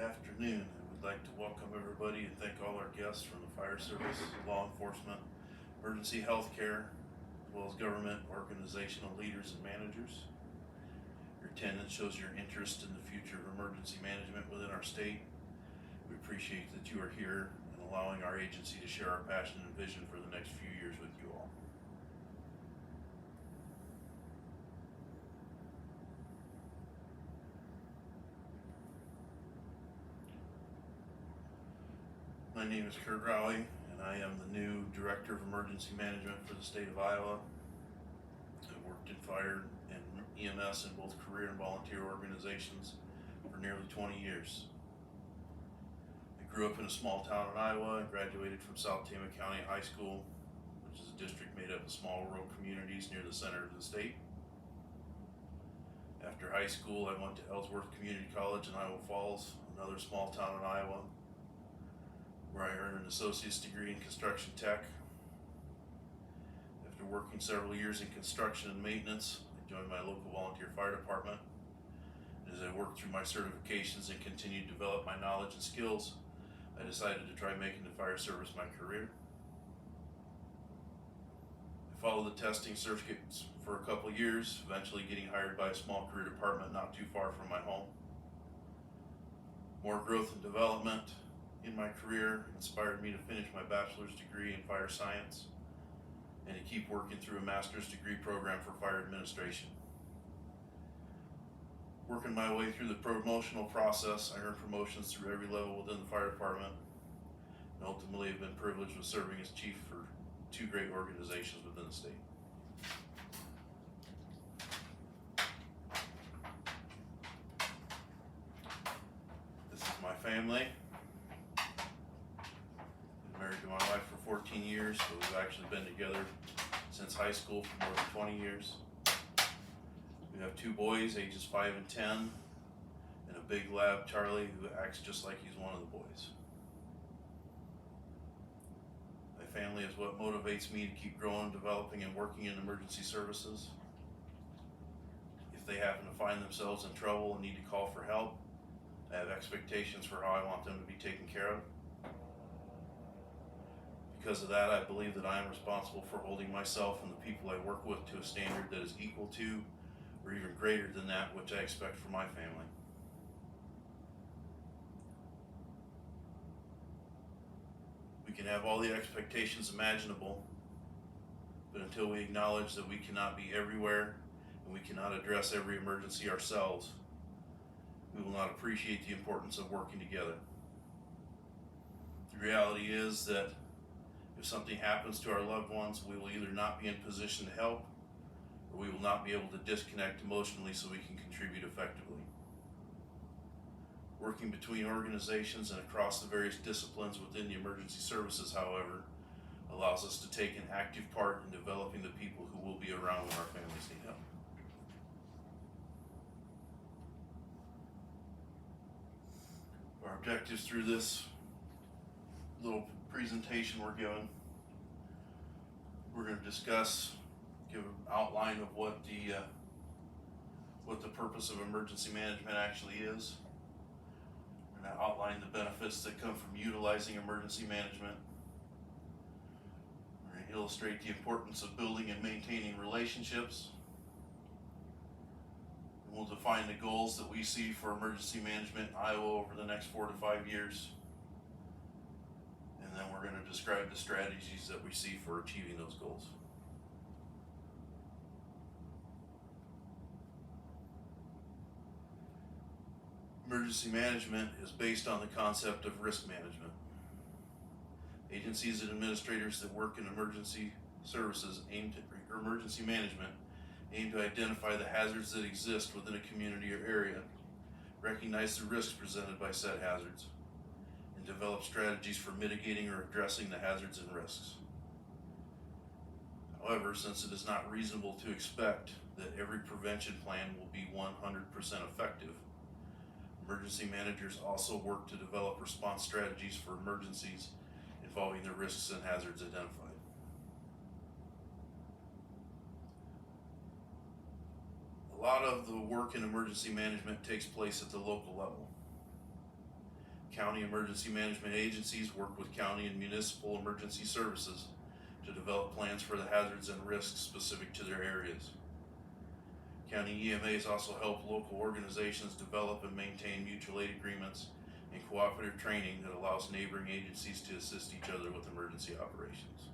Afternoon. I would like to welcome everybody and thank all our guests from the fire service, law enforcement, emergency healthcare, as well as government, organizational leaders and managers. Your attendance shows your interest in the future of emergency management within our state. We appreciate that you are here and allowing our agency to share our passion and vision for the next few years with you all. My name is Curt Raue, and I am the new Director of Emergency Management for the state of Iowa. I've worked in fire and EMS in both career and volunteer organizations for nearly 20 years. I grew up in a small town in Iowa and graduated from South Tama County High School, which is a district made up of small rural communities near the center of the state. After high school, I went to Ellsworth Community College in Iowa Falls, another small town in Iowa, where I earned an associate's degree in construction tech. After working several years in construction and maintenance, I joined my local volunteer fire department. As I worked through my certifications and continued to develop my knowledge and skills, I decided to try making the fire service my career. I followed the testing certificates for a couple years, eventually getting hired by a small career department not too far from my home. More growth and development in my career inspired me to finish my bachelor's degree in fire science and to keep working through a master's degree program for fire administration. Working my way through the promotional process, I earned promotions through every level within the fire department, and ultimately have been privileged with serving as chief for two great organizations within the state. This is my family. Married to my wife for 14 years, so we've actually been together since high school for more than 20 years. We have two boys, ages 5 and 10, and a big lab, Charlie, who acts just like he's one of the boys. My family is what motivates me to keep growing, developing, and working in emergency services. If they happen to find themselves in trouble and need to call for help, I have expectations for how I want them to be taken care of. Because of that, I believe that I am responsible for holding myself and the people I work with to a standard that is equal to or even greater than that which I expect from my family. We can have all the expectations imaginable, but until we acknowledge that we cannot be everywhere and we cannot address every emergency ourselves, we will not appreciate the importance of working together. The reality is that if something happens to our loved ones, we will either not be in position to help, or we will not be able to disconnect emotionally so we can contribute effectively. Working between organizations and across the various disciplines within the emergency services, however, allows us to take an active part in developing the people who will be around when our families need help. Our objectives through this little presentation we're going to discuss, give an outline of what the purpose of emergency management actually is. We're going to outline the benefits that come from utilizing emergency management. We're going to illustrate the importance of building and maintaining relationships. And we'll define the goals that we see for emergency management in Iowa over the next 4 to 5 years. And then we're going to describe the strategies that we see for achieving those goals. Emergency management is based on the concept of risk management. Agencies and administrators that work in emergency services emergency management aim to identify the hazards that exist within a community or area, recognize the risks presented by said hazards, and develop strategies for mitigating or addressing the hazards and risks. However, since it is not reasonable to expect that every prevention plan will be 100% effective, emergency managers also work to develop response strategies for emergencies involving the risks and hazards identified. A lot of the work in emergency management takes place at the local level. County emergency management agencies work with county and municipal emergency services to develop plans for the hazards and risks specific to their areas. County EMAs also help local organizations develop and maintain mutual aid agreements and cooperative training that allows neighboring agencies to assist each other with emergency operations.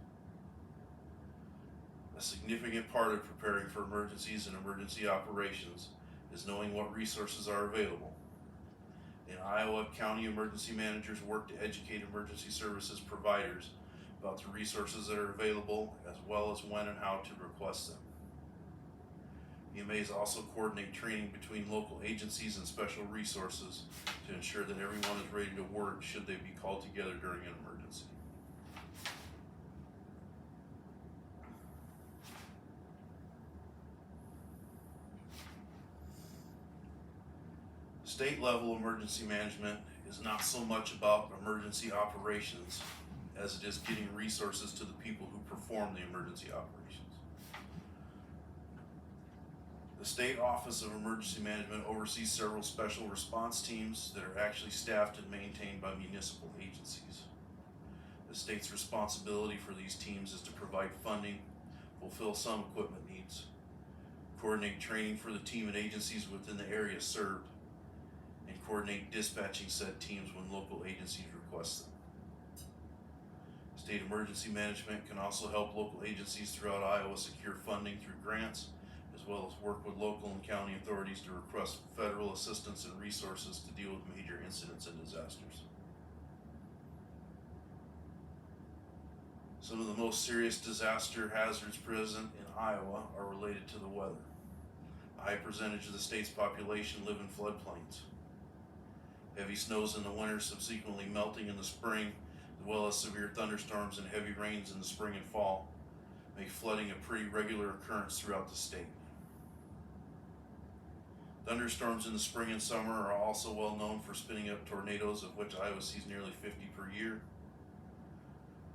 A significant part of preparing for emergencies and emergency operations is knowing what resources are available. In Iowa, county emergency managers work to educate emergency services providers about the resources that are available, as well as when and how to request them. EMAs also coordinate training between local agencies and special resources to ensure that everyone is ready to work should they be called together during an emergency. State level emergency management is not so much about emergency operations as it is getting resources to the people who perform the emergency operations. The State Office of Emergency Management oversees several special response teams that are actually staffed and maintained by municipal agencies. The state's responsibility for these teams is to provide funding, fulfill some equipment needs, coordinate training for the team and agencies within the area served, and coordinate dispatching said teams when local agencies request them. State emergency management can also help local agencies throughout Iowa secure funding through grants, as well as work with local and county authorities to request federal assistance and resources to deal with major incidents and disasters. Some of the most serious disaster hazards present in Iowa are related to the weather. A high percentage of the state's population live in floodplains. Heavy snows in the winter, subsequently melting in the spring, as well as severe thunderstorms and heavy rains in the spring and fall, make flooding a pretty regular occurrence throughout the state. Thunderstorms in the spring and summer are also well known for spinning up tornadoes, of which Iowa sees nearly 50 per year.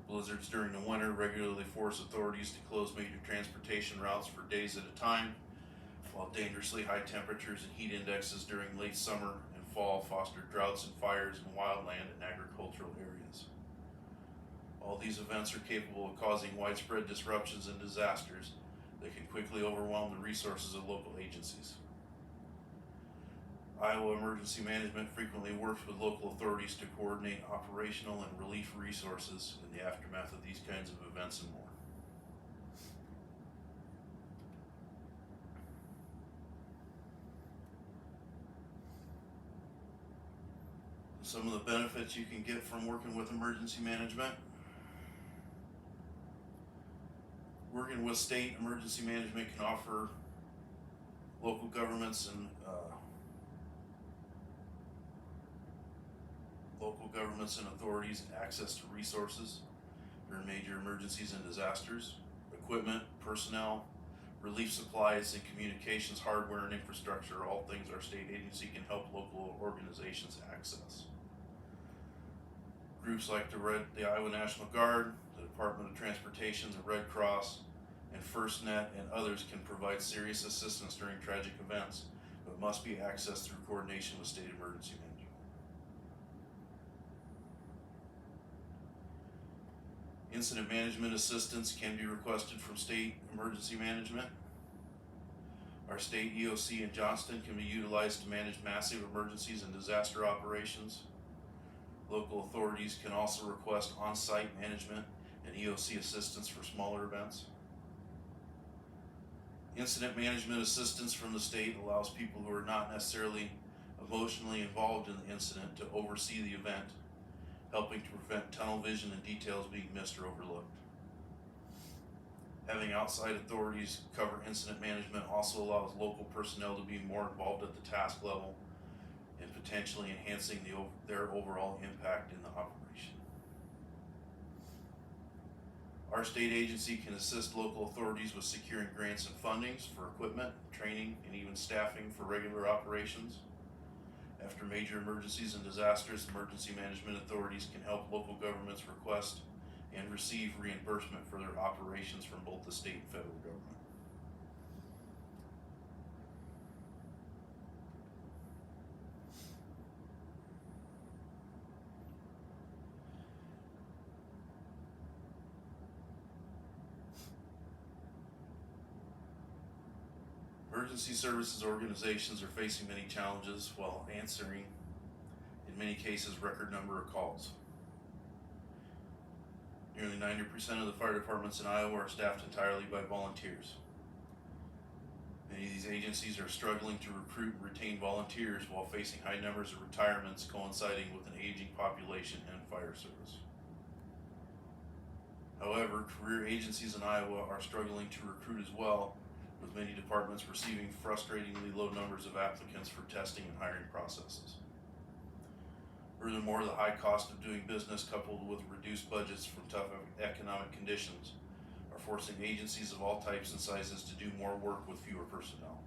Blizzards during the winter regularly force authorities to close major transportation routes for days at a time, while dangerously high temperatures and heat indexes during late summer and fall foster droughts and fires in wildland and agricultural areas. All these events are capable of causing widespread disruptions and disasters that can quickly overwhelm the resources of local agencies. Iowa Emergency Management frequently works with local authorities to coordinate operational and relief resources in the aftermath of these kinds of events and more. Some of the benefits you can get from working with emergency management. Working with state emergency management can offer local governments and authorities access to resources during major emergencies and disasters, equipment, personnel, relief supplies, and communications hardware and infrastructure, all things our state agency can help local organizations access. Groups like the Iowa National Guard, the Department of Transportation, the Red Cross, and FirstNet, and others can provide serious assistance during tragic events, but must be accessed through coordination with state emergency management. Incident management assistance can be requested from state emergency management. Our state EOC in Johnston can be utilized to manage massive emergencies and disaster operations. Local authorities can also request on-site management and EOC assistance for smaller events. Incident management assistance from the state allows people who are not necessarily emotionally involved in the incident to oversee the event, helping to prevent tunnel vision and details being missed or overlooked. Having outside authorities cover incident management also allows local personnel to be more involved at the task level and potentially enhancing their overall impact in the operation. Our state agency can assist local authorities with securing grants and fundings for equipment, training, and even staffing for regular operations. After major emergencies and disasters, emergency management authorities can help local governments request and receive reimbursement for their operations from both the state and federal government. Emergency services organizations are facing many challenges while answering, in many cases, record number of calls. Nearly 90% of the fire departments in Iowa are staffed entirely by volunteers. Many of these agencies are struggling to recruit and retain volunteers while facing high numbers of retirements coinciding with an aging population and fire service. However, career agencies in Iowa are struggling to recruit as well, with many departments receiving frustratingly low numbers of applicants for testing and hiring processes. Furthermore, the high cost of doing business coupled with reduced budgets from tough economic conditions are forcing agencies of all types and sizes to do more work with fewer personnel,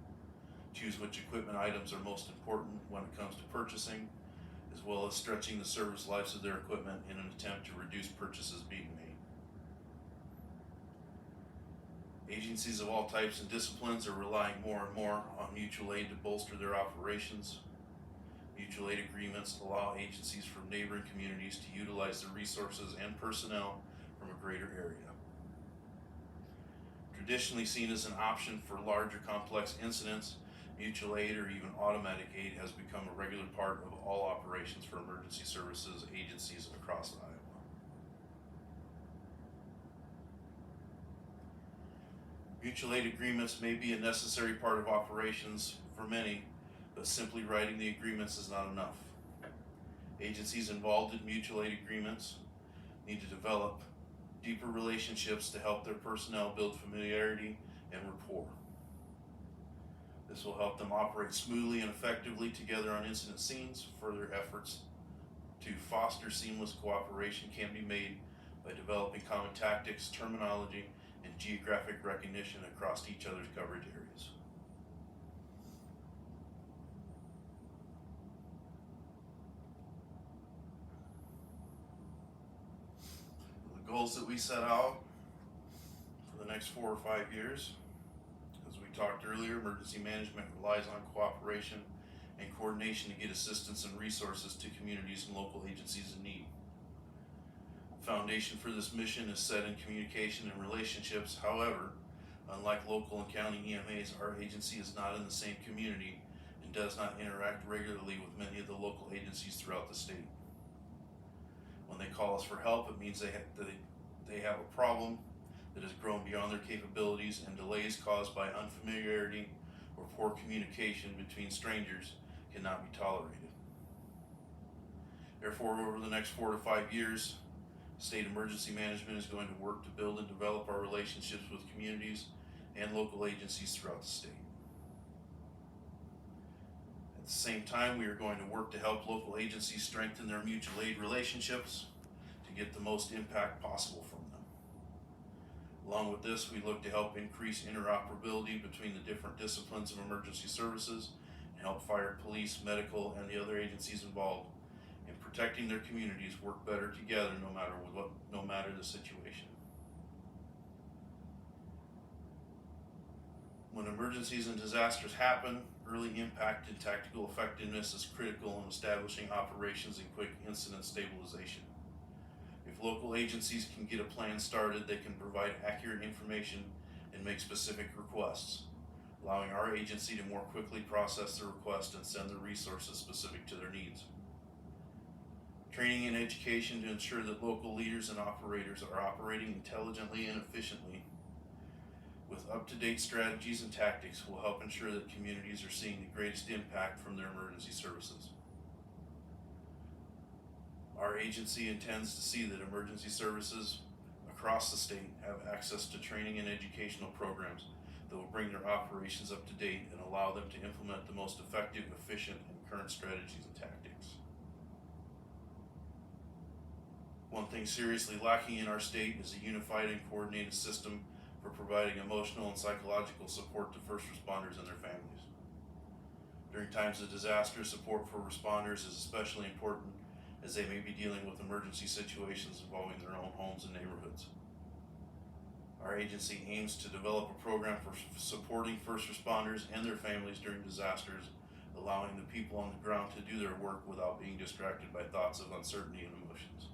choose which equipment items are most important when it comes to purchasing, as well as stretching the service lives of their equipment in an attempt to reduce purchases being made. Agencies of all types and disciplines are relying more and more on mutual aid to bolster their operations. Mutual aid agreements allow agencies from neighboring communities to utilize the resources and personnel from a greater area. Traditionally seen as an option for larger complex incidents, mutual aid or even automatic aid has become a regular part of all operations for emergency services agencies across Iowa. Mutual aid agreements may be a necessary part of operations for many, but simply writing the agreements is not enough. Agencies involved in mutual aid agreements need to develop deeper relationships to help their personnel build familiarity and rapport. This will help them operate smoothly and effectively together on incident scenes. Further efforts to foster seamless cooperation can be made by developing common tactics, terminology, and geographic recognition across each other's coverage areas. The goals that we set out for the next 4 or 5 years, as we talked earlier, emergency management relies on cooperation and coordination to get assistance and resources to communities and local agencies in need. The foundation for this mission is set in communication and relationships. However, unlike local and county EMAs, our agency is not in the same community and does not interact regularly with many of the local agencies throughout the state. When they call us for help, it means they have a problem that has grown beyond their capabilities, and delays caused by unfamiliarity or poor communication between strangers cannot be tolerated. Therefore, over the next 4 to 5 years, state emergency management is going to work to build and develop our relationships with communities and local agencies throughout the state. At the same time, we are going to work to help local agencies strengthen their mutual aid relationships to get the most impact possible from them. Along with this, we look to help increase interoperability between the different disciplines of emergency services and help fire, police, medical, and the other agencies involved in protecting their communities work better together no matter the situation. When emergencies and disasters happen, early impact and tactical effectiveness is critical in establishing operations and quick incident stabilization. If local agencies can get a plan started, they can provide accurate information and make specific requests, allowing our agency to more quickly process the request and send the resources specific to their needs. Training and education to ensure that local leaders and operators are operating intelligently and efficiently with up-to-date strategies and tactics will help ensure that communities are seeing the greatest impact from their emergency services. Our agency intends to see that emergency services across the state have access to training and educational programs that will bring their operations up to date and allow them to implement the most effective, efficient, and current strategies and tactics. One thing seriously lacking in our state is a unified and coordinated system for providing emotional and psychological support to first responders and their families. During times of disaster, support for responders is especially important as they may be dealing with emergency situations involving their own homes and neighborhoods. Our agency aims to develop a program for supporting first responders and their families during disasters, allowing the people on the ground to do their work without being distracted by thoughts of uncertainty and emotions.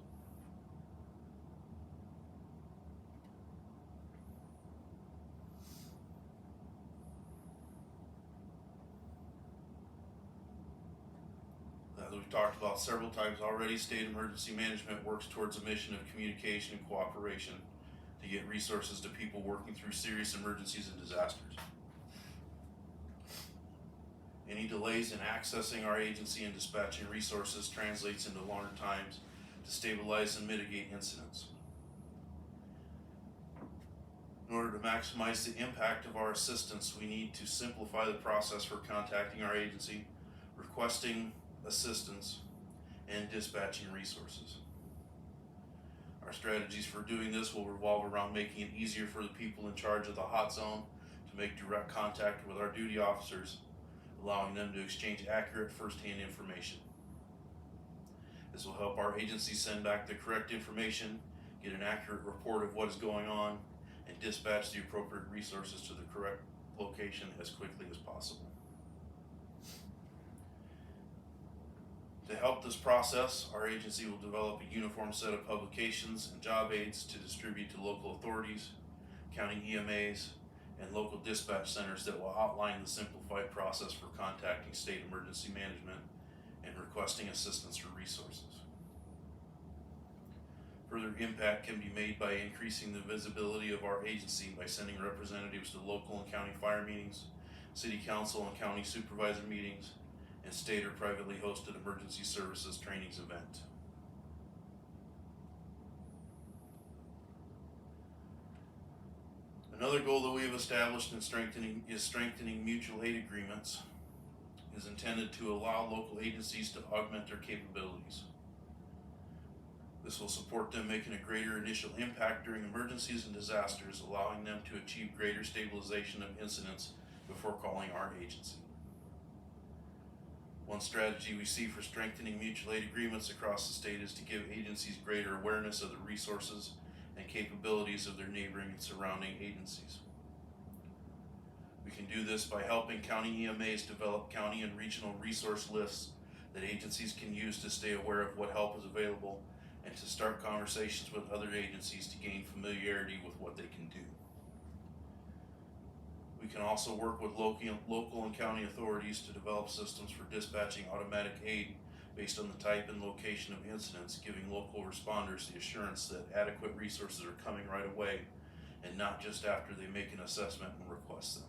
As we've talked about several times already, state emergency management works towards a mission of communication and cooperation to get resources to people working through serious emergencies and disasters. Any delays in accessing our agency and dispatching resources translates into longer times to stabilize and mitigate incidents. In order to maximize the impact of our assistance, we need to simplify the process for contacting our agency, requesting assistance, and dispatching resources. Our strategies for doing this will revolve around making it easier for the people in charge of the hot zone to make direct contact with our duty officers, allowing them to exchange accurate first-hand information. This will help our agency send back the correct information, get an accurate report of what is going on, and dispatch the appropriate resources to the correct location as quickly as possible. To help this process, our agency will develop a uniform set of publications and job aids to distribute to local authorities, county EMAs, and local dispatch centers that will outline the simplified process for contacting state emergency management and requesting assistance or resources. Further impact can be made by increasing the visibility of our agency by sending representatives to local and county fire meetings, city council and county supervisor meetings, and state or privately hosted emergency services trainings event. Another goal that we have established in strengthening mutual aid agreements is intended to allow local agencies to augment their capabilities. This will support them making a greater initial impact during emergencies and disasters, allowing them to achieve greater stabilization of incidents before calling our agency. One strategy we see for strengthening mutual aid agreements across the state is to give agencies greater awareness of the resources and capabilities of their neighboring and surrounding agencies. We can do this by helping county EMAs develop county and regional resource lists that agencies can use to stay aware of what help is available and to start conversations with other agencies to gain familiarity with what they can do. We can also work with local and county authorities to develop systems for dispatching automatic aid based on the type and location of incidents, giving local responders the assurance that adequate resources are coming right away and not just after they make an assessment and request them.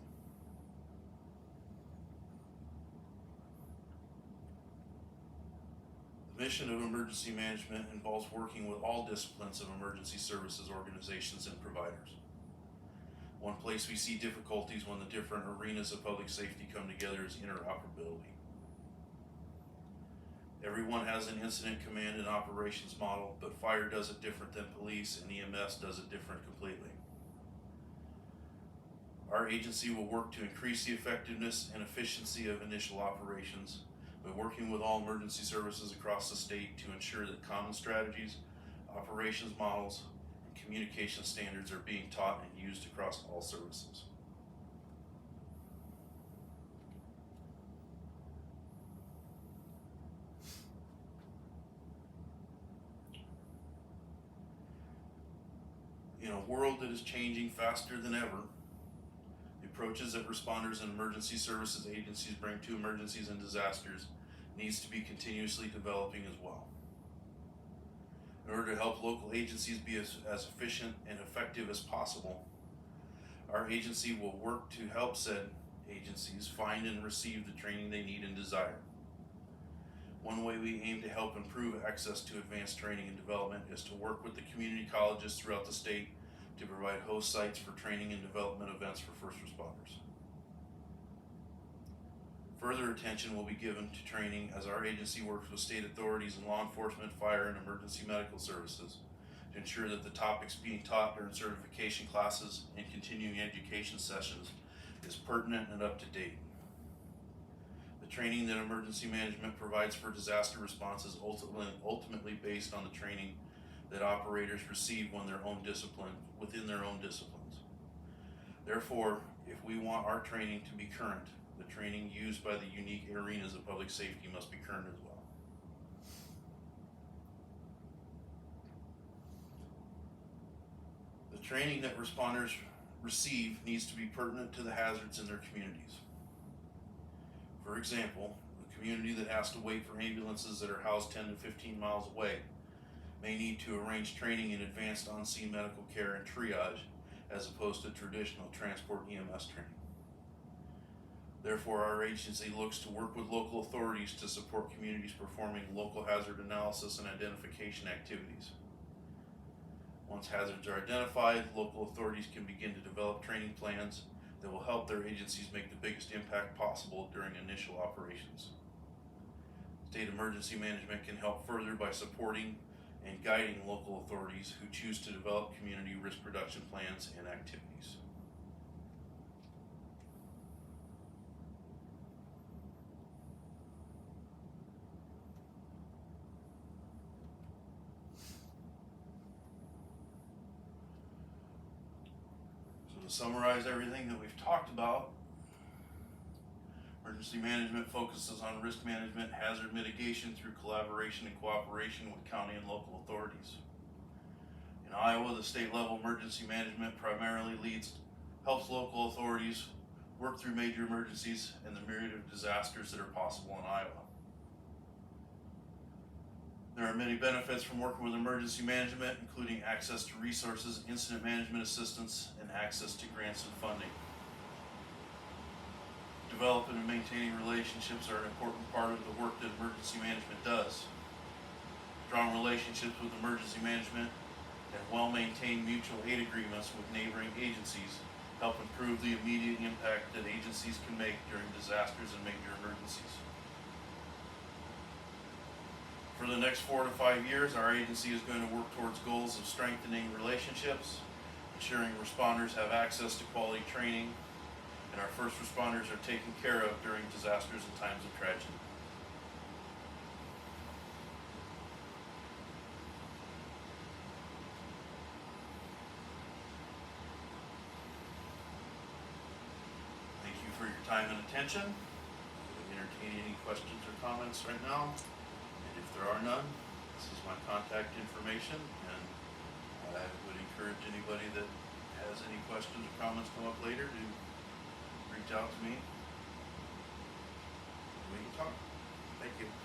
The mission of emergency management involves working with all disciplines of emergency services organizations and providers. One place we see difficulties when the different arenas of public safety come together is interoperability. Everyone has an incident command and operations model, but fire does it different than police and EMS does it different completely. Our agency will work to increase the effectiveness and efficiency of initial operations by working with all emergency services across the state to ensure that common strategies, operations models, and communication standards are being taught and used across all services. In a world that is changing faster than ever, the approaches that responders and emergency services agencies bring to emergencies and disasters needs to be continuously developing as well. In order to help local agencies be as efficient and effective as possible, our agency will work to help said agencies find and receive the training they need and desire. One way we aim to help improve access to advanced training and development is to work with the community colleges throughout the state to provide host sites for training and development events for first responders. Further attention will be given to training as our agency works with state authorities and law enforcement, fire, and emergency medical services to ensure that the topics being taught during certification classes and continuing education sessions is pertinent and up to date. The training that emergency management provides for disaster response is ultimately based on the training that operators receive within their own disciplines. Therefore, if we want our training to be current, the training used by the unique arenas of public safety must be current as well. The training that responders receive needs to be pertinent to the hazards in their communities. For example, the community that has to wait for ambulances that are housed 10 to 15 miles away may need to arrange training in advanced on-scene medical care and triage as opposed to traditional transport EMS training. Therefore, our agency looks to work with local authorities to support communities performing local hazard analysis and identification activities. Once hazards are identified, local authorities can begin to develop training plans that will help their agencies make the biggest impact possible during initial operations. State emergency management can help further by supporting and guiding local authorities who choose to develop community risk reduction plans and activities. So to summarize everything that we've talked about, emergency management focuses on risk management, hazard mitigation through collaboration and cooperation with county and local authorities. In Iowa, the state level emergency management primarily helps local authorities work through major emergencies and the myriad of disasters that are possible in Iowa. There are many benefits from working with emergency management, including access to resources, incident management assistance, and access to grants and funding. Developing and maintaining relationships are an important part of the work that emergency management does. Strong relationships with emergency management and well-maintained mutual aid agreements with neighboring agencies help improve the immediate impact that agencies can make during disasters and major emergencies. For the next 4 to 5 years, our agency is going to work towards goals of strengthening relationships, ensuring responders have access to quality training, and our first responders are taken care of during disasters and times of tragedy. Thank you for your time and attention. I entertain any questions or comments right now, and if there are none, this is my contact information, and I would encourage anybody that has any questions or comments come up later to reach out to me. We can talk. Thank you.